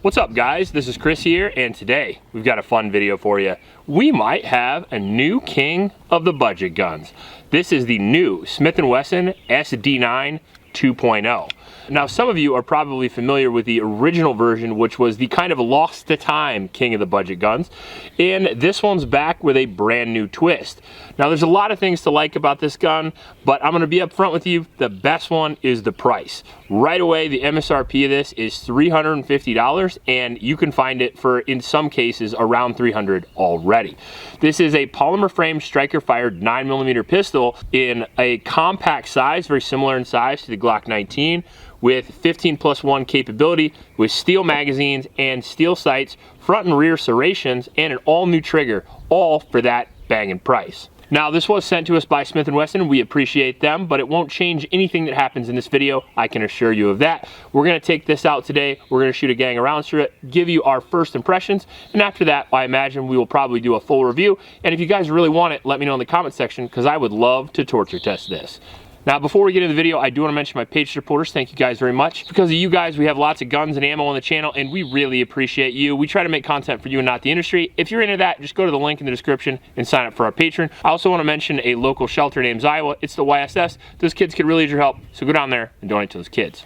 What's up guys, this is Chris here, and today we've got a fun video for you. We might have a new king of the budget guns. This is the new Smith Wesson SD9 2.0. Now some of you are probably familiar with the original version, which was the kind of lost to time king of the budget guns, and this one's back with a brand new twist. Now there's a lot of things to like about this gun, but I'm going to be upfront with you, the best one is the price. Right away the MSRP of this is $350, and you can find it for, in some cases, around $300 already. This is a polymer frame striker fired 9mm pistol in a compact size, very similar in size to the Glock 19, with 15+1 capability, with steel magazines and steel sights, front and rear serrations, and an all-new trigger, all for that banging price. Now this was sent to us by Smith Wesson. We appreciate them, but it won't change anything that happens in this video. I can assure you of that. We're gonna take this out today. We're gonna shoot a gang of rounds through it, give you our first impressions, and after that, I imagine we will probably do a full review. And if you guys really want it, let me know in the comment section, because I would love to torture test this. Now, before we get into the video, I do want to mention my Patreon supporters. Thank you guys very much. Because of you guys, we have lots of guns and ammo on the channel, and we really appreciate you. We try to make content for you and not the industry. If you're into that, just go to the link in the description and sign up for our Patreon. I also want to mention a local shelter in Ames, Iowa. It's the YSS. Those kids could really use your help, so go down there and donate to those kids.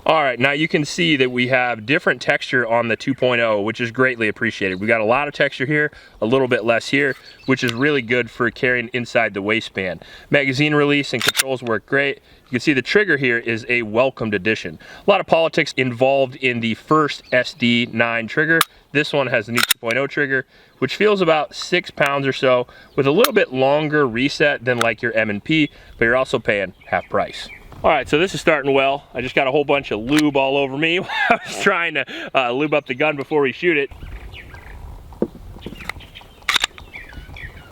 All right, now you can see that we have different texture on the 2.0, which is greatly appreciated. We got a lot of texture here, a little bit less here, which is really good for carrying inside the waistband. Magazine release and controls work great. You can see the trigger here is a welcomed addition. A lot of politics involved in the first SD9 trigger. This one has the new 2.0 trigger, which feels about 6 pounds or so, with a little bit longer reset than like your M&P, but you're also paying half price. All right, so this is starting well. I just got a whole bunch of lube all over me. I was trying to lube up the gun before we shoot it.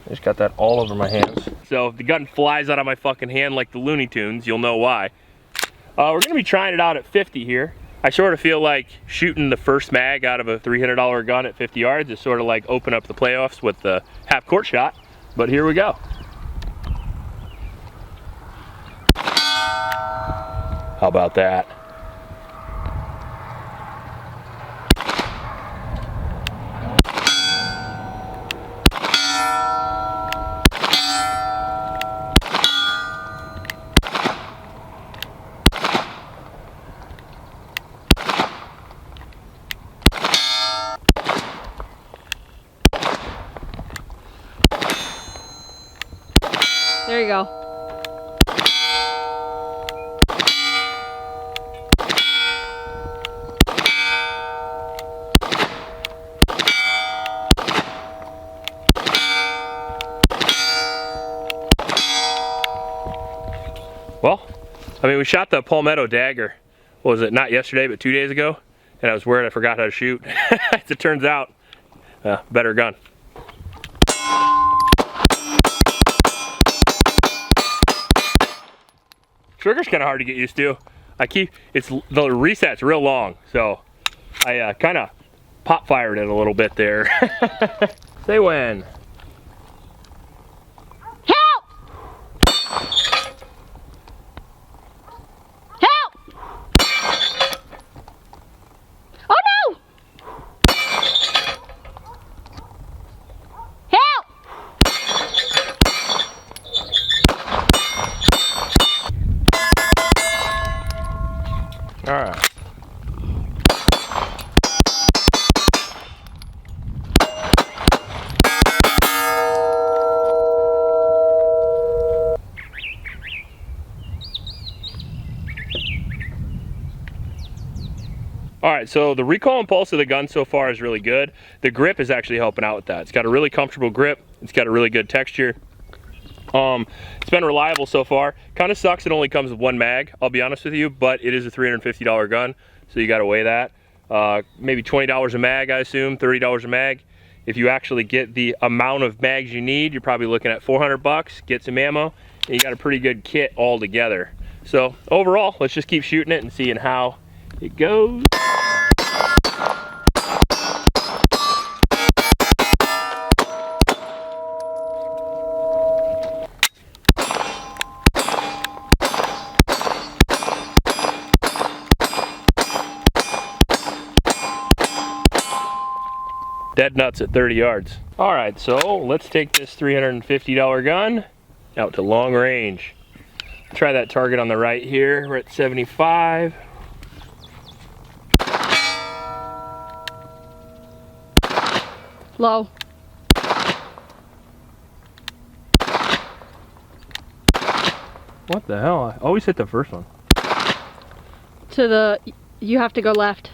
I just got that all over my hands. So if the gun flies out of my fucking hand like the Looney Tunes, you'll know why. We're gonna be trying it out at 50 here. I sort of feel like shooting the first mag out of a $300 gun at 50 yards is sort of like open up the playoffs with the half court shot, but here we go. How about that? There you go. Well, I mean, we shot the Palmetto dagger, what was it, not yesterday, but 2 days ago, and I was worried I forgot how to shoot. As it turns out, better gun. Trigger's kind of hard to get used to. The reset's real long, so I kind of pop fired it a little bit there. Say when. All right. All right, so the recoil and pulse of the gun so far is really good. The grip is actually helping out with that. It's got a really comfortable grip. It's got a really good texture. It's been reliable so far. Kind of sucks it only comes with one mag, I'll be honest with you, but it is a $350 gun, so you got to weigh that. Maybe $20 a mag, I assume, $30 a mag. If you actually get the amount of mags you need, you're probably looking at 400 bucks, get some ammo, and you got a pretty good kit all together. So overall, let's just keep shooting it and seeing how it goes. dead nuts at 30 yards. All right, so let's take this $350 gun out to long range. Try that target on the right here. We're at 75. Low. What the hell? I always hit the first one. You have to go left.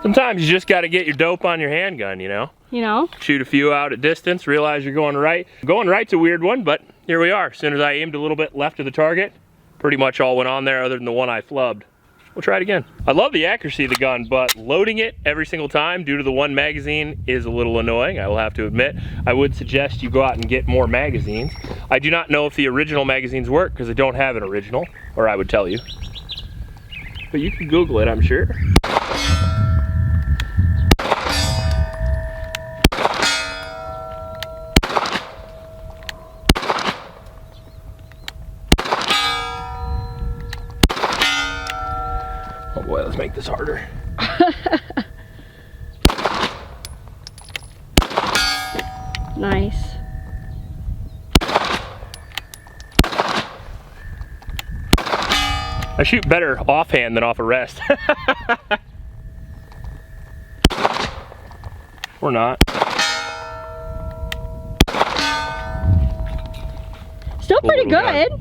Sometimes you just got to get your dope on your handgun, you know? Shoot a few out at distance, realize you're going right. Going right's a weird one, but here we are. As soon as I aimed a little bit left of the target, pretty much all went on there other than the one I flubbed. We'll try it again. I love the accuracy of the gun, but loading it every single time due to the one magazine is a little annoying, I will have to admit. I would suggest you go out and get more magazines. I do not know if the original magazines work because I don't have an original, or I would tell you. But you can Google it, I'm sure. Oh boy, let's make this harder. Nice. I shoot better offhand than off a rest. Or not. Still pretty good.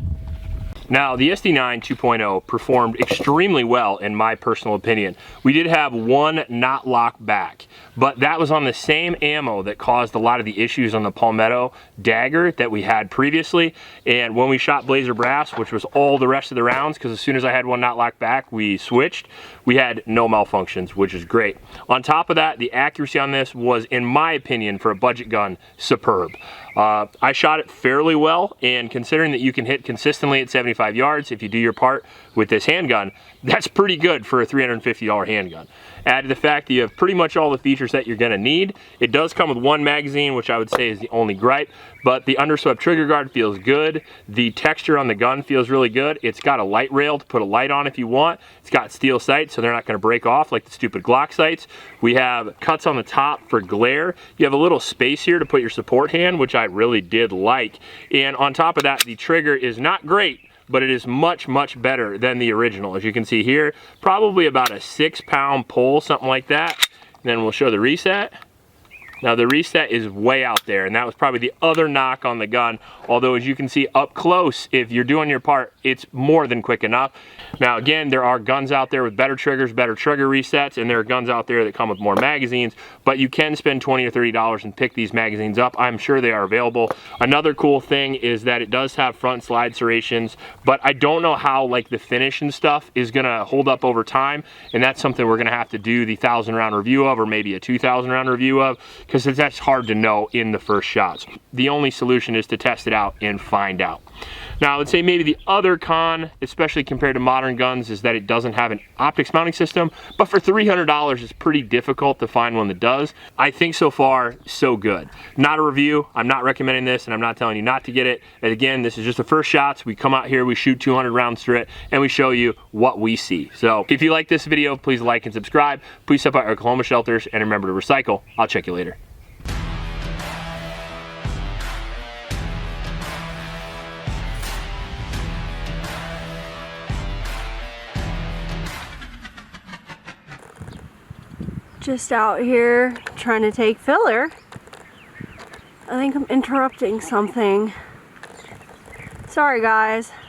Now, the SD9 2.0 performed extremely well in my personal opinion. We did have one not lock back, but that was on the same ammo that caused a lot of the issues on the Palmetto dagger that we had previously. And when we shot Blazer Brass, which was all the rest of the rounds, because as soon as I had one not lock back, we switched, we had no malfunctions, which is great. On top of that, the accuracy on this was, in my opinion, for a budget gun, superb. I shot it fairly well, and considering that you can hit consistently at 75 yards if you do your part with this handgun, that's pretty good for a $350 handgun. Add to the fact that you have pretty much all the features that you're going to need. It does come with one magazine, which I would say is the only gripe, but the underswept trigger guard feels good. The texture on the gun feels really good. It's got a light rail to put a light on if you want. It's got steel sights, so they're not going to break off like the stupid Glock sights. We have cuts on the top for glare. You have a little space here to put your support hand, which I really did like. And on top of that, the trigger is not great, but it is much, much better than the original. As you can see here, probably about a 6-pound pull, something like that. And then we'll show the reset. Now the reset is way out there, and that was probably the other knock on the gun. Although as you can see up close, if you're doing your part, it's more than quick enough. Now again, there are guns out there with better triggers, better trigger resets, and there are guns out there that come with more magazines, but you can spend $20 or $30 and pick these magazines up. I'm sure they are available. Another cool thing is that it does have front slide serrations, but I don't know how like the finish and stuff is gonna hold up over time, and that's something we're gonna have to do the 1,000 round review of, or maybe a 2,000 round review of, because that's hard to know in the first shots. The only solution is to test it out and find out. Now I would say maybe the other con, especially compared to modern guns, is that it doesn't have an optics mounting system, but for $300 it's pretty difficult to find one that does. I think so far, so good. Not a review, I'm not recommending this, and I'm not telling you not to get it. And again, this is just the first shots. We come out here, we shoot 200 rounds through it, and we show you what we see. So if you like this video, please like and subscribe. Please support our Oklahoma shelters, and remember to recycle. I'll check you later. Just out here trying to take filler. I think I'm interrupting something. Sorry guys.